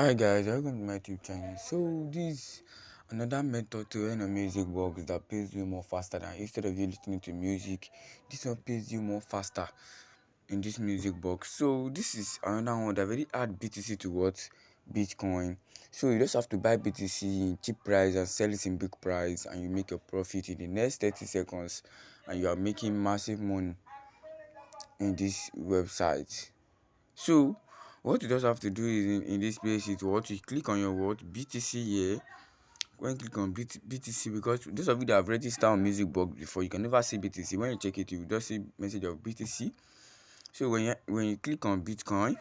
Hi guys, welcome to my YouTube channel. So this another method to earn a music box that pays you more faster than instead of you listening to music, this one pays you more faster in this music box. So this is another one that very add BTC to what Bitcoin. So you just have to buy BTC in cheap price and sell it in big price, and you make your profit in the next 30 seconds, and you are making massive money in this website. So what you just have to do is in this place is what you click on your BTC here. When you click on BTC, because those of you that have registered on Music-Box before, you can never see BTC. When you check it, you will just see message of BTC. So when you click on Bitcoin,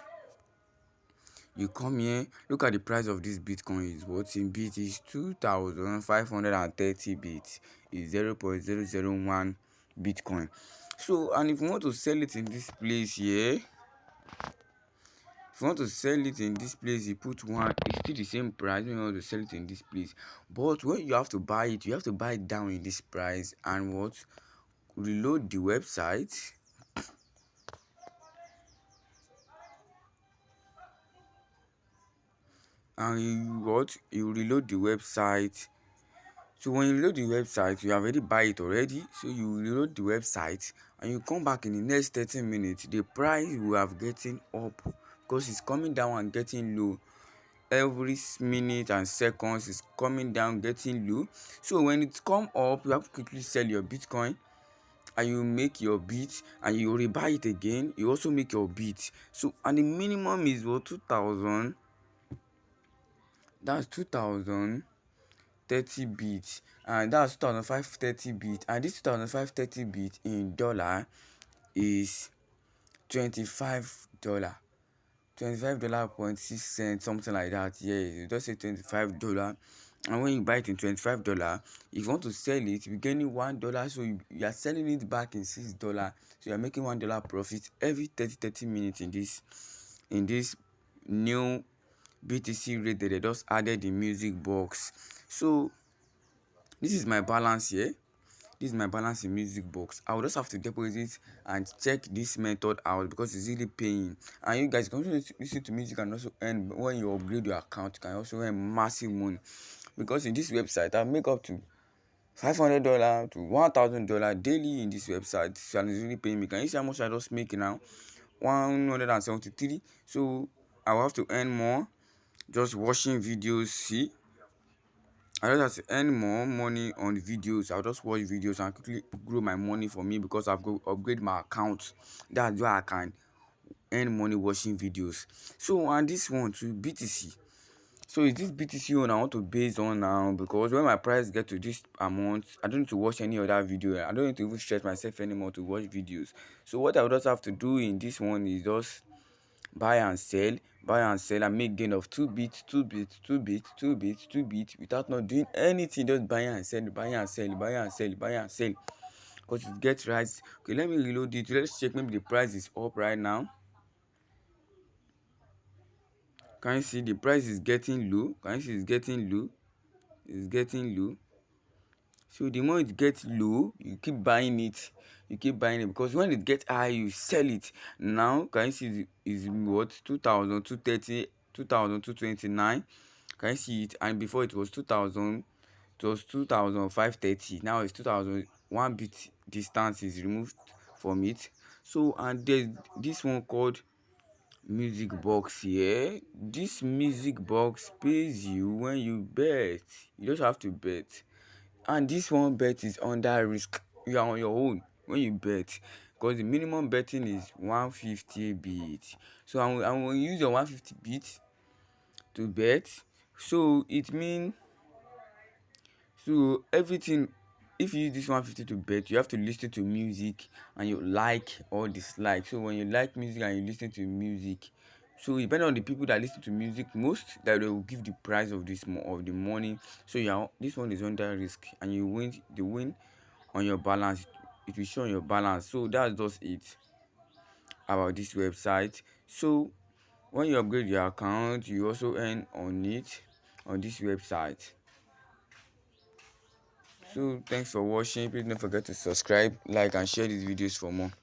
you come here, look at the price of this Bitcoin is what in bit is 2,530 bits, is 0.001 Bitcoin. So, and if you want to sell it in this place here, if you want to sell it in this place, you put one, it's still the same price when you want to sell it in this place. But when you have to buy it, you have to buy it down in this price and what? Reload the website. And you reload the website. So when you reload the website, you have already buy it already. So you reload the website and you come back in the next 30 minutes. The price will have getting up because it's coming down and getting low. Every minute and seconds is coming down, getting low. So when it come up, you have to quickly sell your Bitcoin and you make your bit, and you rebuy it again, you also make your bit. So and the minimum is what? 2000. That's 2030 bits, and that's 2530 bits, and this 2530 bits in dollar is $25. $25.6, something like that. Yeah, you just say $25. And when you buy it in $25, if you want to sell it, you're gaining $1. So you are selling it back in $6. So you're making $1 profit every 30 minutes in this new BTC rate that they just added in Music-Box. So this is my balance here. This is my balance in Music-Box. I will just have to deposit and check this method out because it's really paying. And you guys can also listen to music and also earn. When you upgrade your account, you can also earn massive money. Because in this website, I make up to $500 to $1,000 daily in this website. So it's really paying me. Can you see how much I just make now? 173. So I will have to earn more just watching videos. See, I just have to earn more money on videos. I'll just watch videos and quickly grow my money for me because I've got upgrade my account. That's why I can earn money watching videos. So and this one to BTC. So is this BTC one I want to base on now, because when my price get to this amount, I don't need to watch any other video. I don't need to even stress myself anymore to watch videos. So what I would just have to do in this one is just buy and sell and make gain of 2 bits without not doing anything, just buy and sell because it gets right. Okay, let me reload it. Let's check, maybe the price is up right now. Can you see the price is getting low? Can you see it's getting low? It's getting low. So the more it gets low, you keep buying it. Because when it gets high, you sell it. Now can you see is what? 2,230, 2,229. Can you see it? And before it was 2,000, it was 2,530. Now it's 2,000. 1 bit distance is removed from it. So and there's this one called Music-Box here. This Music-Box pays you when you bet. You just have to bet. And this one bet is under risk. You are on your own when you bet, because the minimum betting is 150 bits. So I'm going to use your 150 bits to bet. So it means, so everything, if you use this 150 to bet, you have to listen to music and you like or dislike. So when you like music and you listen to music, so depending on the people that listen to music most, that they will give the price of the money. So this one is under risk, and you win on your balance. It will show on your balance. So that's just it about this website. So when you upgrade your account, you also earn on it on this website. So thanks for watching. Please don't forget to subscribe, like, and share these videos for more.